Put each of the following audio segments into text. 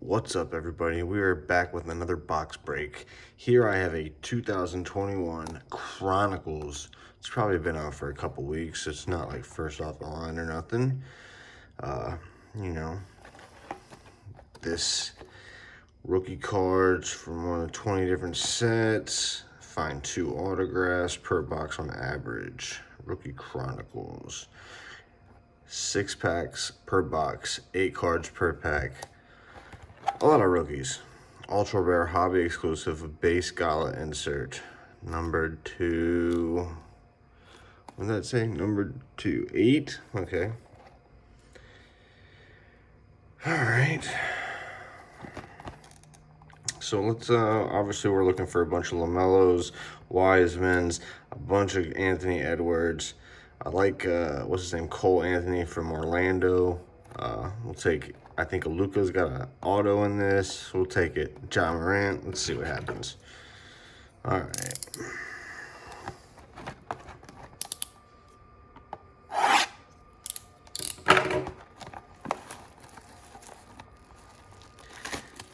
What's up, everybody? We are back with another box break. Here I have a 2021 Chronicles. It's probably been out for a couple weeks. It's not like first off the line or nothing. You know, this rookie cards from more than 20 different sets. Find 2 autographs per box on average. Rookie Chronicles. 6 packs per box, 8 cards per pack. A lot of rookies. Ultra rare hobby exclusive base gala insert. Number 2. What did that say? Number 2. 8? Okay. Alright. So let's, obviously we're looking for a bunch of LaMelos, Wisemans, a bunch of Anthony Edwards. I like, what's his name? Cole Anthony from Orlando. We'll take, I think Luka's got an auto in this. We'll take it. John Morant. Let's see what happens. All right.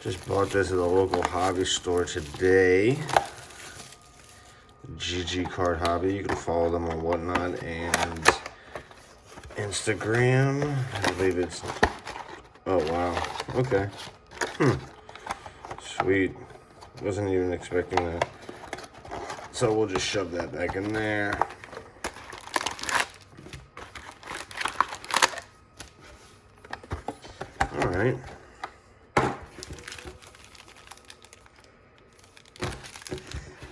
Just bought this at the local hobby store today. GG Card Hobby. You can follow them on Whatnot and Instagram. I believe it's... Oh, wow. Okay. Sweet. Wasn't even expecting that. So we'll just shove that back in there. All right.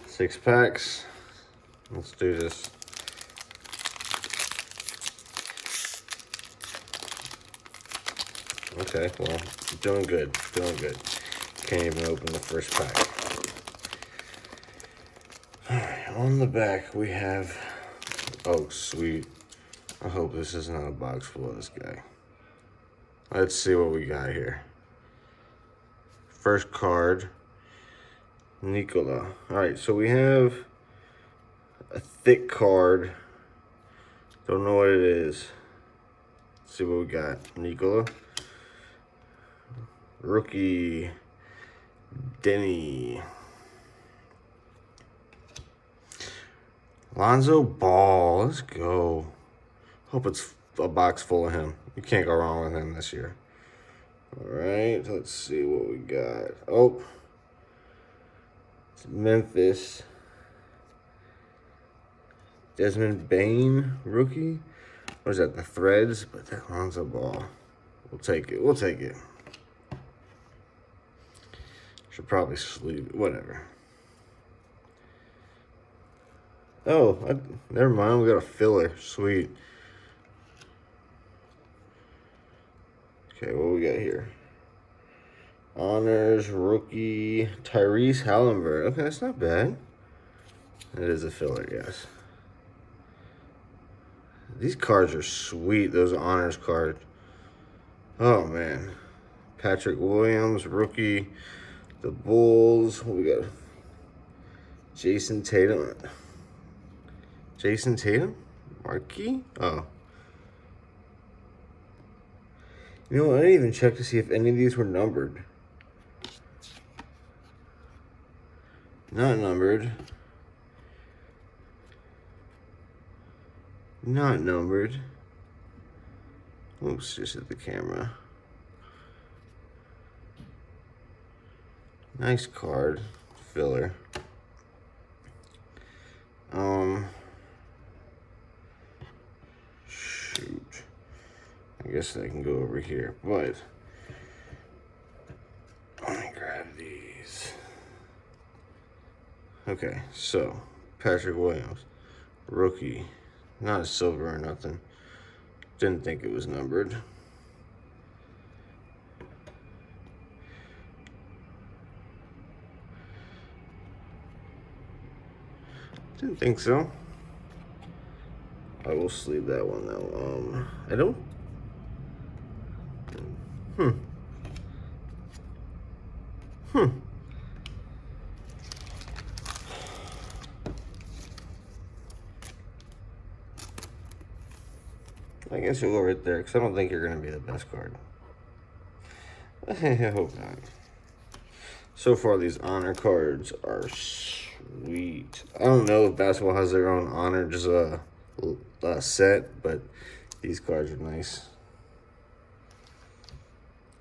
Six packs. Let's do this. Okay, well, doing good, doing good. Can't even open the first pack. All right, on the back we have, oh, sweet. I hope this is not a box full of this guy. Let's see what we got here. First card, Nikola. All right, so we have a thick card. Don't know what it is. Let's see what we got. Nikola. Rookie Denny. Lonzo Ball. Let's go. Hope it's a box full of him. You can't go wrong with him this year. All right, let's see what we got. Oh, it's Memphis. Desmond Bain, rookie. What is that, the Threads? But that Lonzo Ball. We'll take it. We'll take it. Should probably sleep. Whatever. Oh, never mind. We got a filler. Sweet. Okay, what we got here? Honors rookie Tyrese Halliburton. Okay, that's not bad. It is a filler, yes. These cards are sweet. Those honors cards. Oh man. Patrick Williams, rookie. The Bulls. What we got? Jason Tatum. Jason Tatum? Marquee? Oh. You know what? I didn't even check to see if any of these were numbered. Not numbered. Not numbered. Oops, just hit the camera. Nice card. Filler. Shoot. I guess I can go over here, but let me grab these. Okay, so Patrick Williams, rookie. Not a silver or nothing. Didn't think it was numbered. Didn't think so. I will sleeve that one though. I don't. I guess you'll go right there because I don't think you're going to be the best card. I hope not. So far, these honor cards are sweet. I don't know if basketball has their own honor, just a set, but these cards are nice.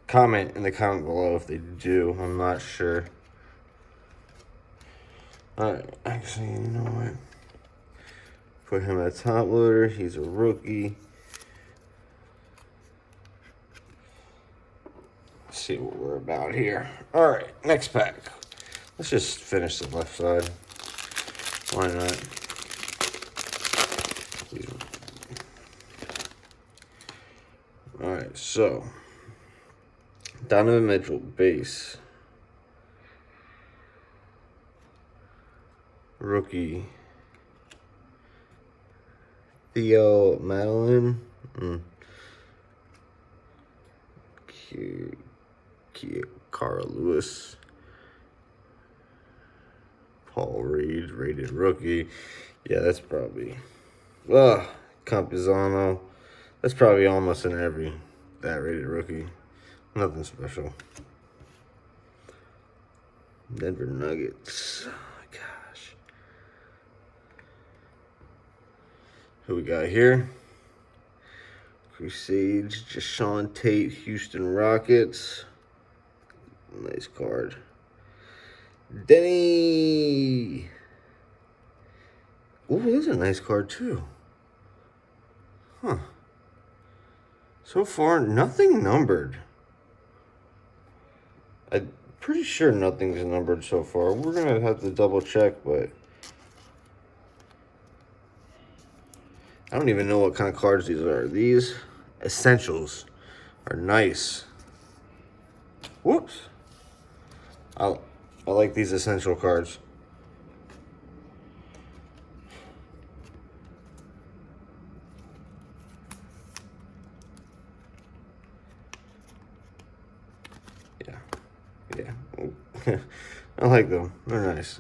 Comment in the comment below if they do. I'm not sure. Alright, actually, you know what? Put him at top loader. He's a rookie. Let's see what we're about here. Alright, next pack. Let's just finish the left side. Why not? Alright, so Donovan Mitchell, base. Rookie. Theo Madeline. Carl Lewis. Paul Reed, rated rookie. Yeah, that's probably. Campizano. That's probably almost in every that rated rookie. Nothing special. Denver Nuggets. Oh my gosh. Who we got here? Crusades, Jashawn Tate, Houston Rockets. Nice card. Denny. Ooh, that's a nice card too. Huh. So far, nothing numbered. I'm pretty sure nothing's numbered so far. We're going to have to double check, but I don't even know what kind of cards these are. These essentials are nice. Whoops. I like these essential cards. Yeah. I like them. They're nice.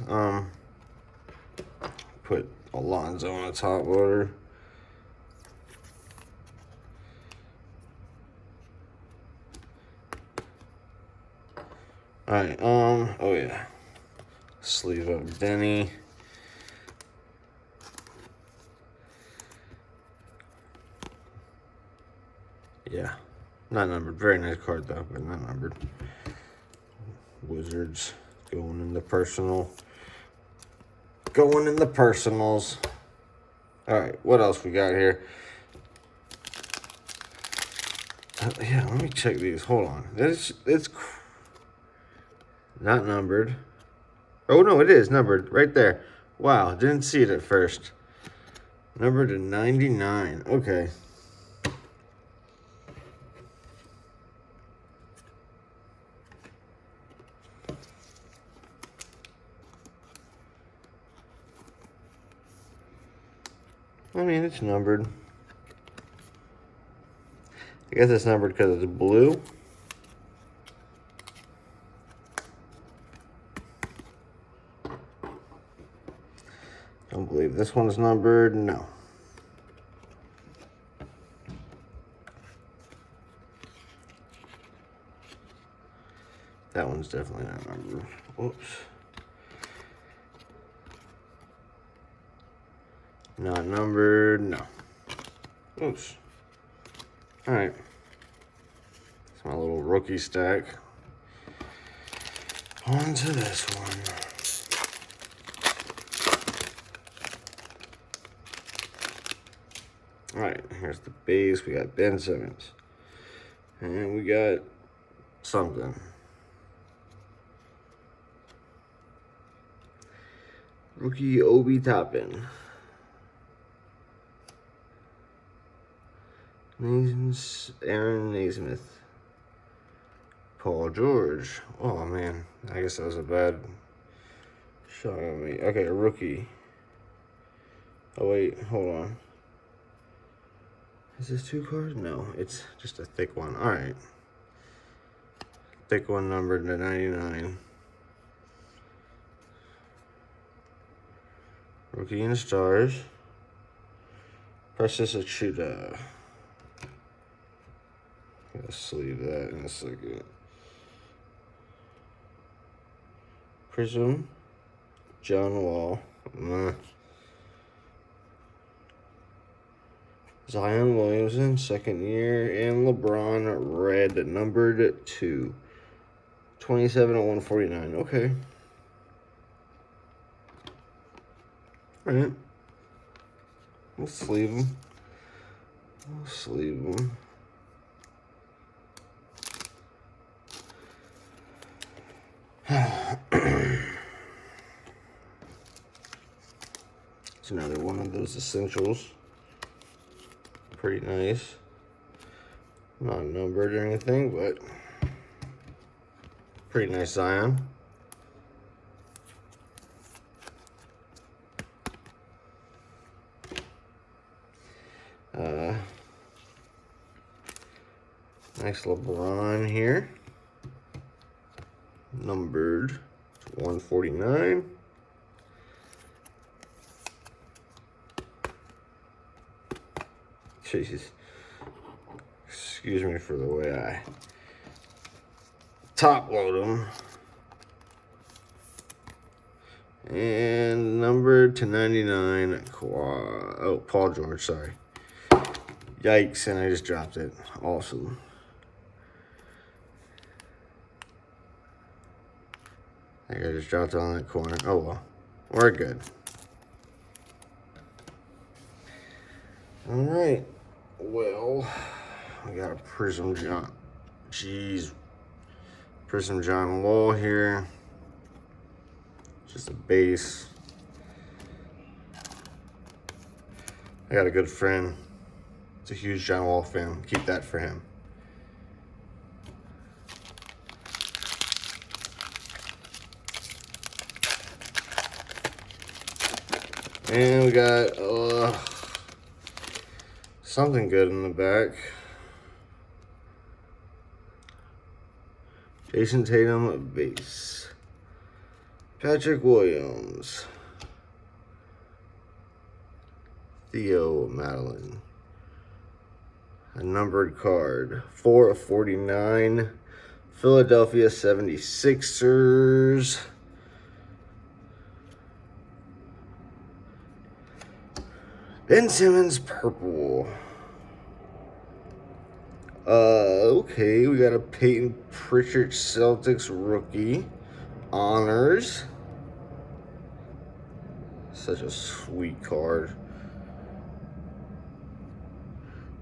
Put Alonzo on the top loader. Alright, oh yeah. Sleeve up Denny. Yeah. Not numbered. Very nice card though, but not numbered. Wizards going in the personal. Going in the personals. Alright, what else we got here? Yeah, let me check these. Hold on. It's not numbered. Oh, no, it is numbered right there. Wow, didn't see it at first. Numbered to 99. Okay. I mean, it's numbered. I guess it's numbered because it's blue. Don't believe this one's numbered. No. That one's definitely not numbered. Whoops. Not numbered. No. Oops. All right. It's my little rookie stack. On to this one. All right, here's the base. We got Ben Simmons. And we got something. Rookie Obi Toppin. Aaron Naismith. Paul George. Oh, man. I guess that was a bad shot on me. Okay, a rookie. Oh, wait. Hold on. Is this 2 cards? No, it's just a thick one. All right. Thick one numbered to 99. Rookie in the stars. Precious Achuda. I'll sleeve that in a second. Prism, John Wall, Zion Williamson, second year, and LeBron red, numbered 2. 27 of 149. Okay. All right. We'll sleeve him. We'll sleeve him. It's another one of those essentials. Pretty nice. Not numbered or anything, but pretty nice Zion. Nice LeBron here. Numbered to 149. Jesus. Excuse me for the way I top load them. And numbered to 99. Oh, Paul George, sorry. Yikes, and I just dropped it. Awesome. I think I just dropped it on that corner. Oh well, we're good. All right. Well, we got a Prism John. Jeez. Prism John Wall here. Just a base. I got a good friend. It's a huge John Wall fan. Keep that for him. And we got something good in the back. Jason Tatum, base. Patrick Williams. Theo Madeline. A numbered card. 4 of 49. Philadelphia 76ers. Ben Simmons, purple. Okay, we got a Peyton Pritchard Celtics rookie. Honors. Such a sweet card.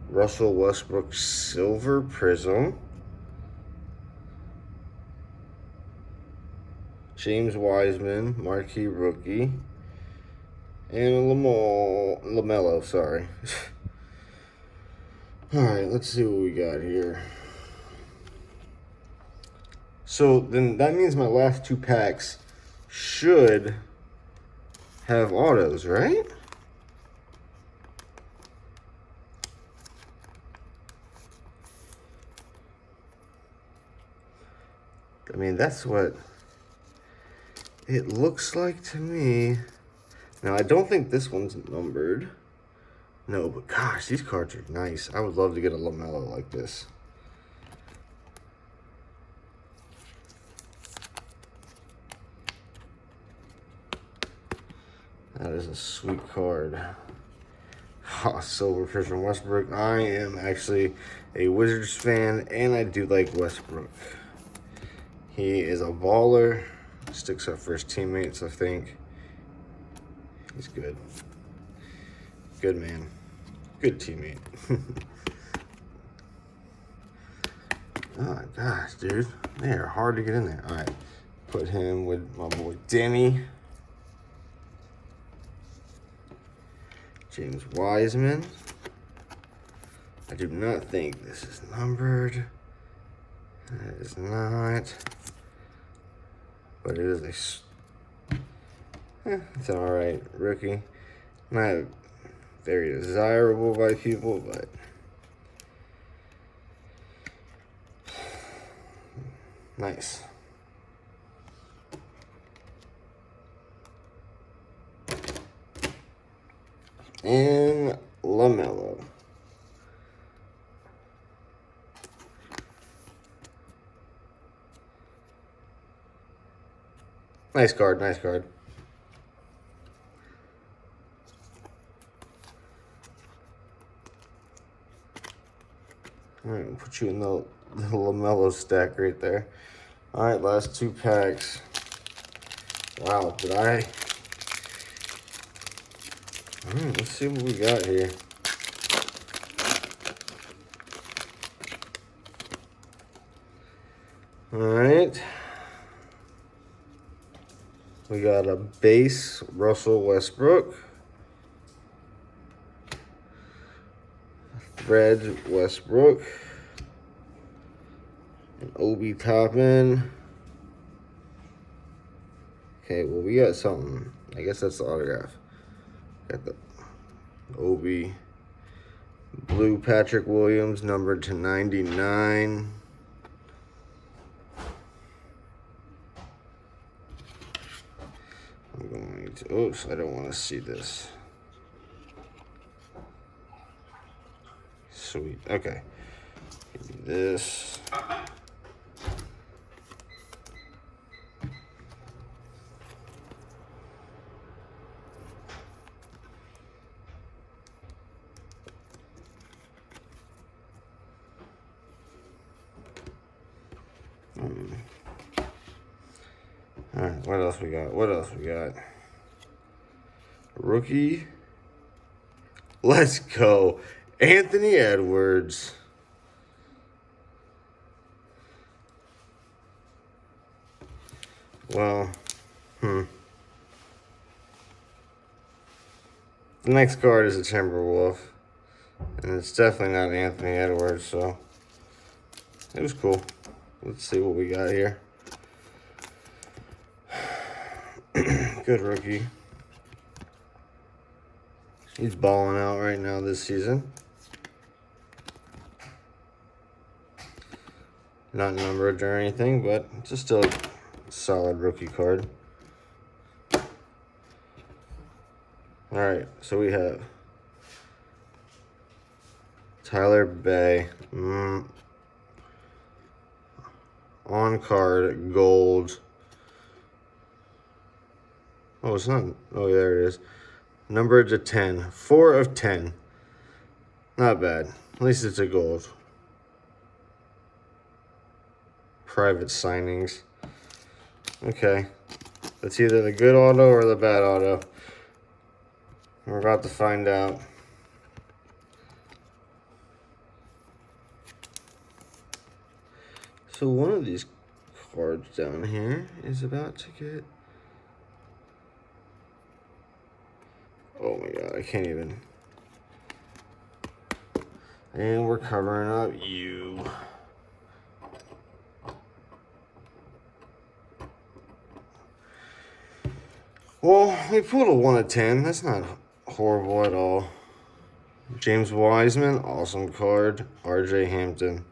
Russell Westbrook silver prism. James Wiseman, marquee rookie. And LaMelo, sorry. All right, let's see what we got here. So then that means my last 2 packs should have autos, right? I mean, that's what it looks like to me. Now, I don't think this one's numbered. No, but gosh, these cards are nice. I would love to get a LaMelo like this. That is a sweet card. Oh, silver Christian Westbrook. I am actually a Wizards fan, and I do like Westbrook. He is a baller. Sticks up for his teammates, I think. He's good. Good man. Good teammate. Oh my gosh, dude. They are hard to get in there. All right. Put him with my boy Denny. James Wiseman. I do not think this is numbered. It is not. But it is it's an alright rookie. Not very desirable by people, but nice. And LaMelo. Nice card, nice card. All right, we'll put you in the LaMelo stack right there. All right, last 2 packs. Wow, did I? All right, let's see what we got here. All right. We got a base Russell Westbrook. Thread Westbrook. An Obi Toppin. Okay, well, we got something. I guess that's the autograph. Got the Obi. Blue Patrick Williams, numbered to 99. I'm going to, oops, I don't want to see this. Sweet, okay. Give me this. All right, what else we got? What else we got? Rookie. Let's go. Anthony Edwards. Well, The next card is a Timberwolf. And it's definitely not Anthony Edwards, so it was cool. Let's see what we got here. Good rookie. He's balling out right now this season. Not numbered or anything, but it's just still a solid rookie card. All right, so we have Tyler Bay. On card, gold. Oh, it's not. Oh, there it is. Numbered to 10. 4 of 10. Not bad. At least it's a gold. Private signings. Okay. It's either the good auto or the bad auto. We're about to find out. So one of these cards down here is about to get... Oh my god, I can't even. And we're covering up you. Well, we pulled a 1 of 10. That's not horrible at all. James Wiseman, awesome card. RJ Hampton.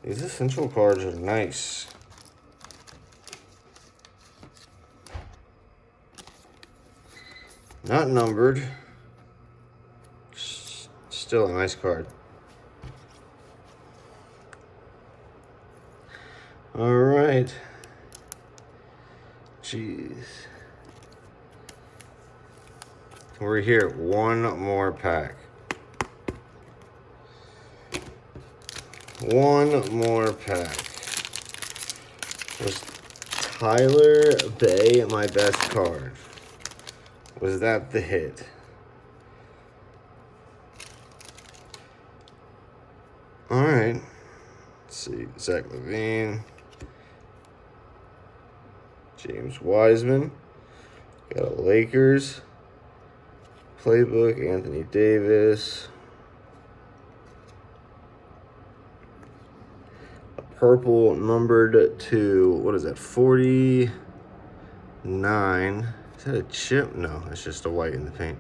These essential cards are nice. Not numbered. Still a nice card. All right. Jeez. We're here. One more pack. One more pack. Was Tyler Bay my best card? Was that the hit? All right. Let's see. Zach LaVine. James Wiseman. Got a Lakers playbook. Anthony Davis. A purple numbered to, what is that, 49. Is that a chip? No, it's just a white in the paint.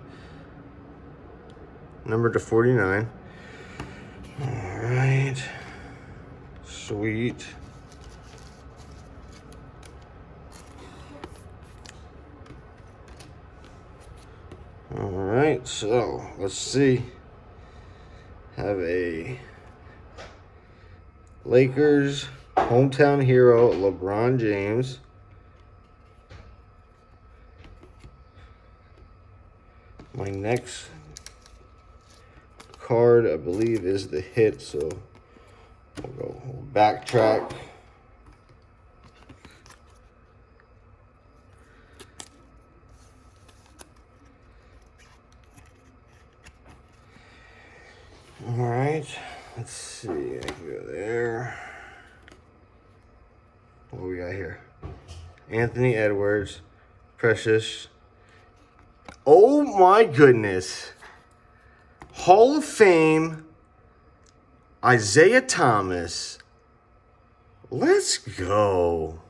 Numbered to 49. All right. Sweet. All right, so let's see. Have a Lakers Hometown hero, LeBron James. My next card, I believe, is the hit, so we'll backtrack. All right, let's see. I can go there. What do we got here? Anthony Edwards, Precious. Oh my goodness. Hall of Fame, Isaiah Thomas. Let's go.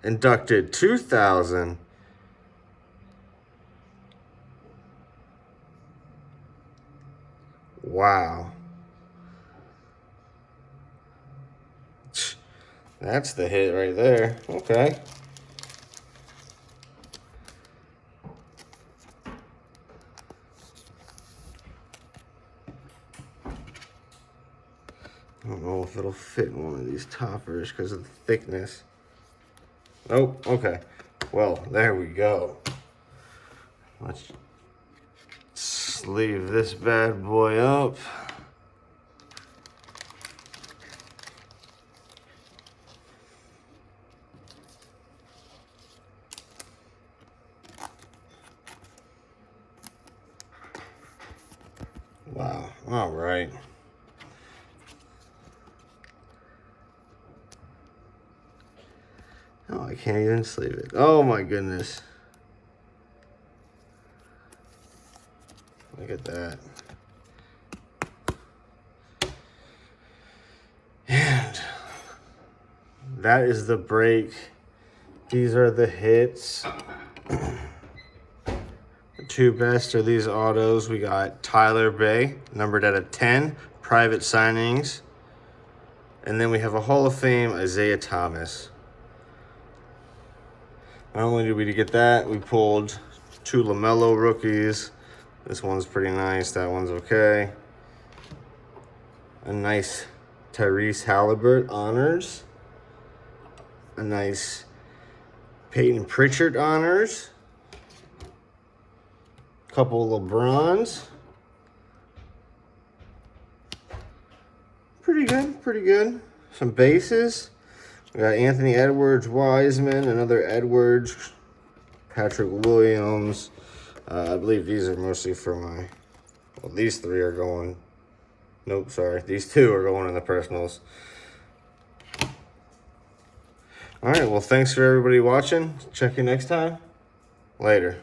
Inducted 2000. Wow. That's the hit right there. Okay. I don't know if it'll fit in one of these toppers because of the thickness. Oh, okay. Well, there we go. Let's sleeve this bad boy up. Wow. All right. Oh, I can't even sleeve it. Oh my goodness. Look at that. And that is the break. These are the hits. The two best are these autos. We got Tyler Bay, numbered at a 10, private signings. And then we have a Hall of Fame, Isaiah Thomas. Not only did we get that, we pulled two LaMelo rookies. This one's pretty nice, that one's okay. A nice Tyrese Halliburton honors. A nice Peyton Pritchard honors. Couple LeBrons. Pretty good, pretty good. Some bases. We got Anthony Edwards, Wiseman, another Edwards, Patrick Williams. I believe these are mostly for my, well, these three are going, nope, sorry. These two are going in the personals. All right, well, thanks for everybody watching. Check you next time. Later.